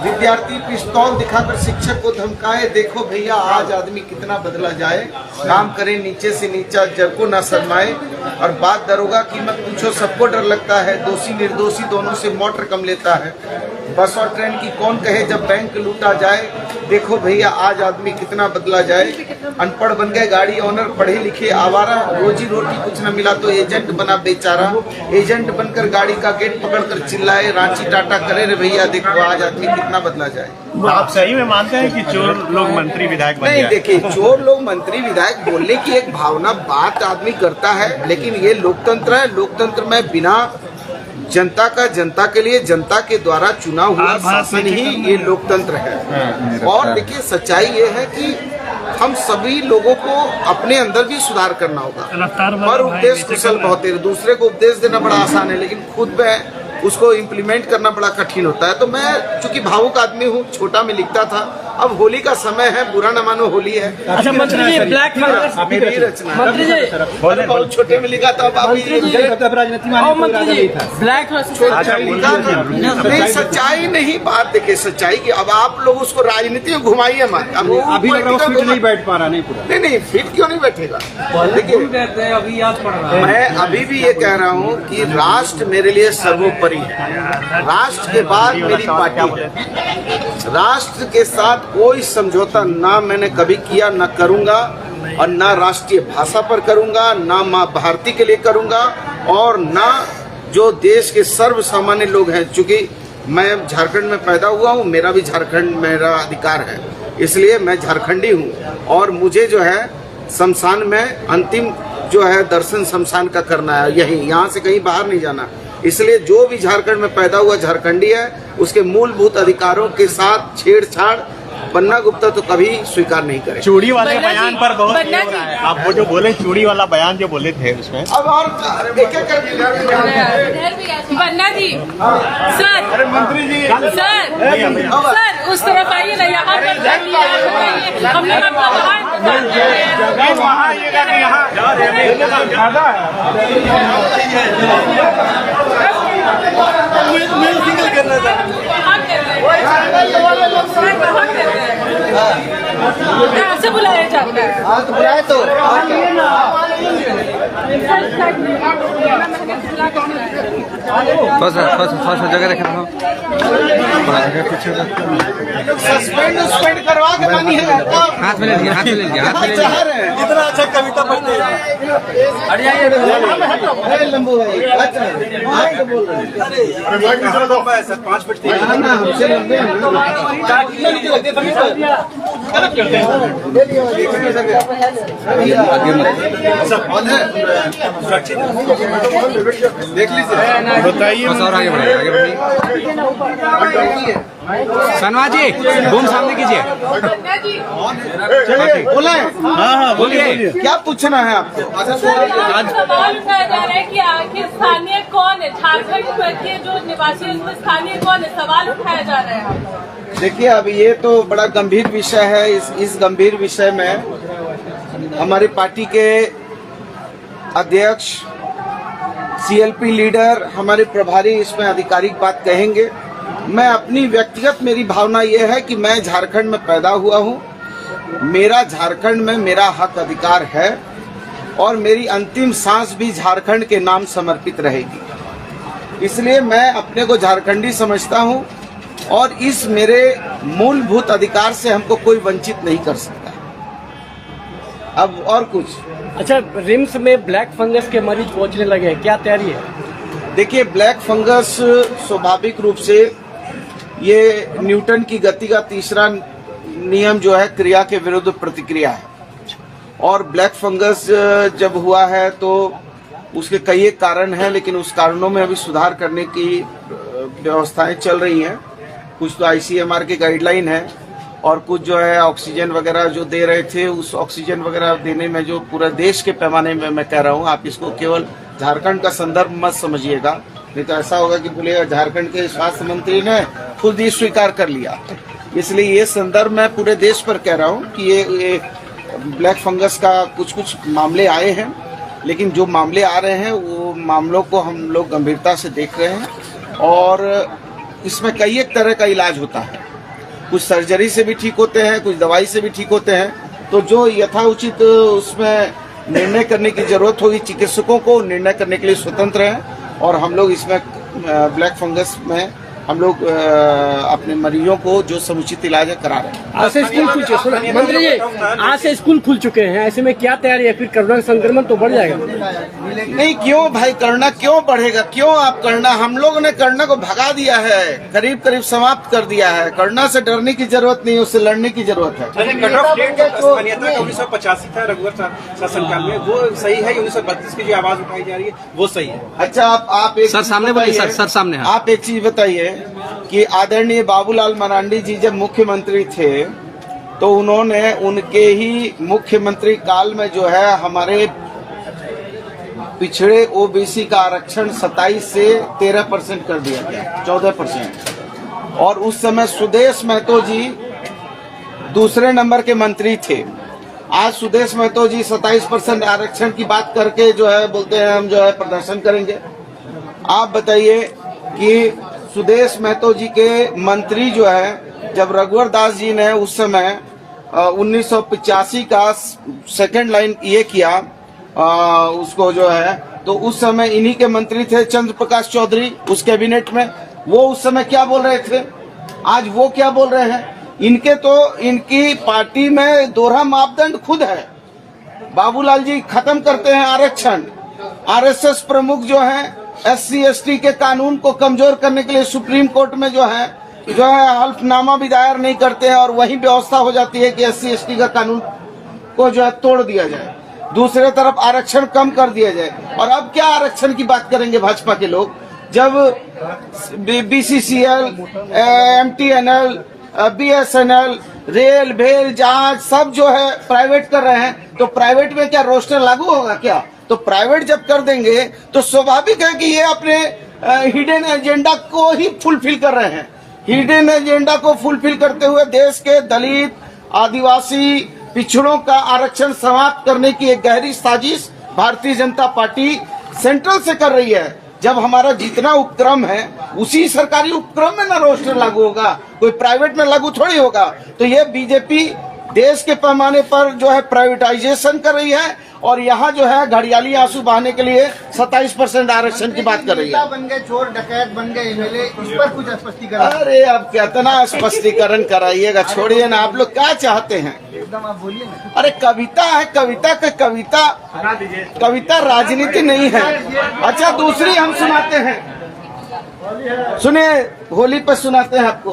विद्यार्थी पिस्तौल दिखाकर शिक्षक को धमकाए, देखो भैया आज आदमी कितना बदला जाए, काम करे नीचे से नीचा, जर को ना शर्माए। और बात दरोगा की मत पूछो, सबको डर लगता है, दोषी निर्दोषी दोनों से मोटर कम लेता है। बस और ट्रेन की कौन कहे जब बैंक लूटा जाए, देखो भैया आज आदमी कितना बदला जाए। अनपढ़ बन गए गाड़ी ओनर, पढ़े लिखे आवारा, रोजी रोटी कुछ न मिला तो एजेंट बना बेचारा। एजेंट बनकर गाड़ी का गेट पकड़कर चिल्लाए, रांची टाटा करे रे भैया, देखो आज आदमी कितना बदला जाए। आप सही में मानते हैं कि चोर लोग मंत्री विधायक बन गए? नहीं, देखिए चोर लोग मंत्री विधायक बोलने की एक भावना बात आदमी करता है, लेकिन ये लोकतंत्र है। लोकतंत्र में बिना जनता का, जनता के लिए, जनता के द्वारा चुना हुआ शासन ही ये लोकतंत्र है। और देखिए सच्चाई ये है कि हम सभी लोगों को अपने अंदर भी सुधार करना होगा। और उपदेश कुशल बहुत है, दूसरे को उपदेश देना बड़ा आसान है, लेकिन खुद में उसको इम्प्लीमेंट करना बड़ा कठिन होता है। तो मैं चूंकि भावुक आदमी हूँ, छोटा में लिखता था, अब होली का समय है, बुरा न मानो होली है। अच्छा मंत्री जी, ब्लैक फंगस मेरी रचना मंत्री जी बहुत छोटे में लिखा था, मंत्री जी ब्लैक नहीं, सच्चाई नहीं बात। देखिए सच्चाई की, अब आप लोग उसको राजनीति में घुमाइए मत। अब अभी नहीं बैठ पा रहा, नहीं पूरा नहीं फिट क्यों नहीं बैठेगा? देखिए अभी याद पड़ रहा है, मैं अभी भी ये कह रहा हूँ कि राष्ट्र मेरे लिए सर्वोपरि है। राष्ट्र के बाद मेरी पार्टी है। राष्ट्र के साथ कोई समझौता ना मैंने कभी किया, ना करूंगा, और ना राष्ट्रीय भाषा पर करूंगा, ना माँ भारती के लिए करूंगा, और ना जो देश के सर्व सामान्य लोग हैं। चूंकि मैं झारखंड में पैदा हुआ हूँ, मेरा भी झारखंड मेरा अधिकार है, इसलिए मैं झारखंडी हूँ। और मुझे जो है शमशान में अंतिम जो है दर्शन शमशान का करना है, यही, यहाँ से कहीं बाहर नहीं जाना। इसलिए जो भी झारखंड में पैदा हुआ झारखंडी है, उसके मूलभूत अधिकारों के साथ छेड़छाड़ पन्ना गुप्ता तो कभी स्वीकार नहीं करे। चूड़ी वाले बयान पर बहुत हो रहा है। आप वो जो बोले चूड़ी वाला बयान जो बोले थे उसमें अब और एक एक बन्ना जी, सर, अरे मंत्री जी, सर उस तरफ आइए ना, यहाँ पर हम लोग वहाँ आइएगा कि यहाँ से बुलाया जाता है। हाँ तो बुलाए तो जगह रखे सस्पेंड करवा के मानी है। हाथ में ले लीजिए, हाथ में ले लीजिए, हाथ में ले लीजिए। इतना अच्छा कविता पढ़ते हैं लंबू भाई। अच्छा बोल रहे हैं 5 फीट हमसे लंबे देख लीजिए, बताइए और आगे बढ़िए, आगे बढ़िए। सनवा जी घूम सामने कीजिए। बोले हाँ बोलिए, क्या पूछना है आपको? सवाल उठाया जा रहा है कि आखिर स्थानीय कौन है, झारखंड के जो निवासी है उसमें स्थानीय कौन है, सवाल उठाया जा रहा है। देखिए अब ये तो बड़ा गंभीर विषय है। इस गंभीर विषय में हमारी पार्टी के अध्यक्ष, सीएलपी लीडर, हमारे प्रभारी इसमें आधिकारिक बात कहेंगे। मैं अपनी व्यक्तिगत मेरी भावना ये है कि मैं झारखंड में पैदा हुआ हूँ, मेरा झारखंड में मेरा हक अधिकार है, और मेरी अंतिम सांस भी झारखंड के नाम समर्पित रहेगी। इसलिए मैं अपने को झारखंडी समझता हूँ, और इस मेरे मूलभूत अधिकार से हमको कोई वंचित नहीं कर सकता। अब और कुछ? अच्छा, रिम्स में ब्लैक फंगस के मरीज पहुंचने लगे हैं, क्या तैयारी है? देखिए ब्लैक फंगस स्वाभाविक रूप से ये न्यूटन की गति का तीसरा नियम जो है, क्रिया के विरुद्ध प्रतिक्रिया है। और ब्लैक फंगस जब हुआ है तो उसके कई एक कारण हैं, लेकिन उस कारणों में अभी सुधार करने की व्यवस्थाएं चल रही हैं। कुछ तो आईसीएमआर की गाइडलाइन है, और कुछ जो है ऑक्सीजन वगैरह जो दे रहे थे, उस ऑक्सीजन वगैरह देने में जो पूरा देश के पैमाने में मैं कह रहा हूँ, आप इसको केवल झारखंड का संदर्भ मत समझिएगा, नहीं तो ऐसा होगा कि बोलेगा झारखंड के स्वास्थ्य मंत्री ने खुद ही स्वीकार कर लिया। इसलिए ये संदर्भ मैं पूरे देश पर कह रहा हूँ कि ये ब्लैक फंगस का कुछ मामले आए हैं, लेकिन जो मामले आ रहे हैं वो मामलों को हम लोग गंभीरता से देख रहे हैं, और इसमें कई एक तरह का इलाज होता है। कुछ सर्जरी से भी ठीक होते हैं, कुछ दवाई से भी ठीक होते हैं। तो जो यथाउचित उसमें निर्णय करने की जरूरत होगी, चिकित्सकों को निर्णय करने के लिए स्वतंत्र हैं। और हम लोग इसमें ब्लैक फंगस में हम लोग अपने मरीजों को जो समुचित इलाज है करा रहे हैं। आज से स्कूल खुल चुके हैं मंत्री जी, आज से स्कूल खुल चुके हैं, ऐसे में क्या तैयारी है? फिर कोरोना संक्रमण तो बढ़ जाएगा। नहीं, क्यों भाई, कोरोना क्यों बढ़ेगा? क्यों आप कोरोना, हम लोगों ने कोरोना को भगा दिया है, करीब करीब समाप्त कर दिया है। कोरोना से डरने की जरूरत नहीं, उससे लड़ने की जरूरत है। कट ऑफ डेट जो स्थानीय था 1985 था रघुवर शासनकाल में, वो सही है? 1932 की जो आवाज उठाई जा रही है वो सही है? अच्छा, आप एक सर सामने बोलिए, सर सामने। आप एक चीज बताइए कि आदरणीय बाबूलाल मरांडी जी जब मुख्यमंत्री थे तो उन्होंने उनके ही मुख्यमंत्री काल में जो है हमारे पिछड़े ओबीसी का आरक्षण 27 से 13% कर दिया गया, 14%। और उस समय सुदेश महतो जी दूसरे नंबर के मंत्री थे। आज सुदेश महतो जी 27% आरक्षण की बात करके जो है बोलते हैं हम जो है प्रदर्शन करेंगे। आप बताइए कि सुदेश महतो जी के मंत्री जो है, जब रघुवर दास जी ने उस समय 1985 का सेकंड लाइन ये किया उसको जो है, तो उस समय इन्हीं के मंत्री थे चंद्र प्रकाश चौधरी उस कैबिनेट में। वो उस समय क्या बोल रहे थे, आज वो क्या बोल रहे हैं? इनकी पार्टी में दोहरा मापदंड खुद है। बाबूलाल जी खत्म करते हैं आरक्षण, आरएसएस प्रमुख जो हैं SC/ST के कानून को कमजोर करने के लिए सुप्रीम कोर्ट में जो है हल्फनामा भी दायर नहीं करते हैं, और वही व्यवस्था हो जाती है कि SC/ST का कानून को जो है तोड़ दिया जाए, दूसरे तरफ आरक्षण कम कर दिया जाए। और अब क्या आरक्षण की बात करेंगे भाजपा के लोग, जब BCCL, MTNL, BSNL, रेल, भेल, जहाज सब जो है प्राइवेट कर रहे हैं, तो प्राइवेट में क्या रोस्टर लागू होगा क्या? तो प्राइवेट जब कर देंगे तो स्वाभाविक है कि ये अपने हिडन एजेंडा को ही फुलफिल कर रहे हैं। हिडन एजेंडा को फुलफिल करते हुए देश के दलित, आदिवासी, पिछड़ों का आरक्षण समाप्त करने की एक गहरी साजिश भारतीय जनता पार्टी सेंट्रल से कर रही है। जब हमारा जितना उपक्रम है उसी सरकारी उपक्रम में ना रोस्टर लागू होगा, कोई प्राइवेट में लागू थोड़ी होगा। तो ये बीजेपी देश के पैमाने पर जो है प्राइवेटाइजेशन कर रही है, और यहाँ जो है घड़ियाली आंसू बहाने के लिए 27% आरक्षण की बात कर रही है। बन गए, चोर डकैत बन गए एमएलए, इस पर कुछ स्पष्टीकरण? अरे अब कितना स्पष्टीकरण कराइएगा, छोड़िए ना। आप लोग क्या चाहते हैं? एकदम आप बोलिए ना। अरे कविता है, कविता राजनीति नहीं है। अच्छा, दूसरी हम सुनाते हैं, सुनिए, होली पर सुनाते हैं आपको।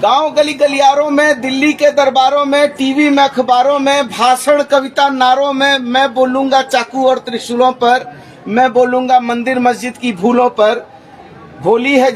गांव गली गलियारों में, दिल्ली के दरबारों में, टीवी में, अखबारों में, भाषण, कविता, नारों में मैं बोलूंगा चाकू और त्रिशूलों पर, मैं बोलूंगा मंदिर मस्जिद की भूलों पर। होली है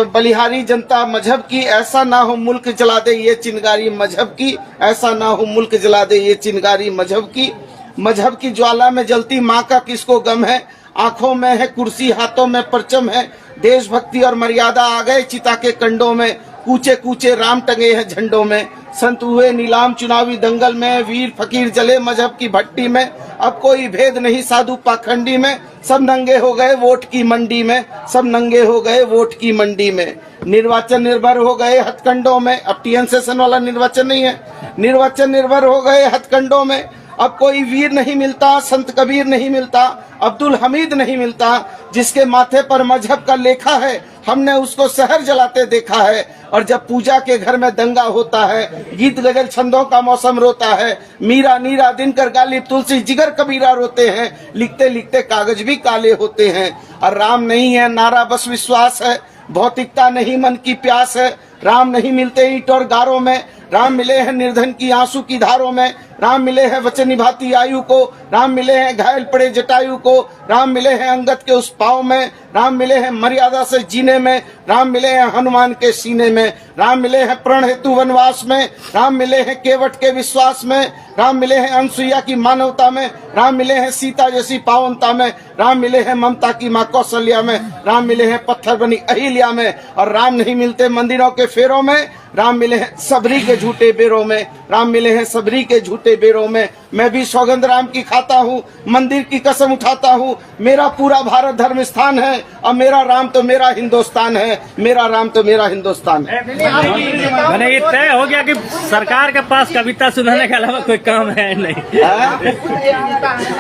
बलिहारी जनता मजहब की, ऐसा ना हो मुल्क जला दे ये चिंगारी मजहब की, ऐसा ना हो मुल्क जला दे ये चिंगारी मजहब की। मजहब की ज्वाला में जलती माँ का किसको गम है, आंखों में है कुर्सी, हाथों में परचम है। देशभक्ति और मर्यादा आ गए चिता के कंडों में, कूचे कूचे राम टंगे हैं झंडों में। संत हुए नीलाम चुनावी दंगल में, वीर फकीर जले मजहब की भट्टी में। अब कोई भेद नहीं साधु पाखंडी में, सब नंगे हो गए वोट की मंडी में, सब नंगे हो गए वोट की मंडी में। निर्वाचन निर्भर हो गए हथकंडों में, अब TN सेशन वाला निर्वाचन नहीं है, निर्वाचन निर्भर हो गए हथकंडों में। अब कोई वीर नहीं मिलता, संत कबीर नहीं मिलता, अब्दुल हमीद नहीं मिलता, जिसके माथे पर मजहब का लेखा है, हमने उसको शहर जलाते देखा है। और जब पूजा के घर में दंगा होता है, गीत गजल छंदों का मौसम रोता है। मीरा नीरा दिनकर गालिब तुलसी जिगर कबीरा रोते हैं, लिखते लिखते कागज भी काले होते हैं। और राम नहीं है नारा बस विश्वास है, भौतिकता नहीं मन की प्यास है। राम नहीं मिलते ईंट और गारों में, राम मिले हैं निर्धन की आंसू की धारों में। राम मिले हैं वचन निभाती आयु को, राम मिले हैं घायल पड़े जटायु को। राम मिले हैं अंगद के उस पाँव में, राम मिले हैं मर्यादा से जीने में। राम मिले हैं हनुमान के सीने में, राम मिले हैं प्रण हेतु वनवास में। राम मिले हैं केवट के विश्वास में, राम मिले हैं अनसुईया की मानवता में। राम मिले हैं सीता जैसी पावनता में, राम मिले हैं ममता की माँ कौशल्या में। राम मिले हैं पत्थर बनी अहिल्या में। और राम नहीं मिलते मंदिरों के फेरों में, राम मिले हैं सबरी के झूठे बेरों में, राम मिले हैं सबरी के झूठे बेरों में। मैं भी सौगंध राम की खाता हूँ, मंदिर की कसम उठाता हूँ। मेरा पूरा भारत धर्म स्थान है और मेरा राम तो मेरा हिंदुस्तान है, मेरा राम तो मेरा हिंदुस्तान है। मैंने ये तय हो गया कि सरकार के पास कविता सुनाने के अलावा कोई काम है नहीं। हाँ?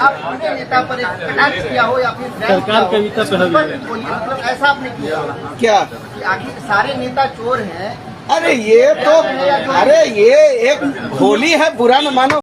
आप उनके नेता पर एक कटाक्ष किया हो या फिर सरकार कविता पे हो गई। बोलिए, मतलब ऐसा आपने किया क्या? कि आखिर सारे नेता चोर हैं। अरे ये तो, अरे ये एक होली है, बुरा न मानो।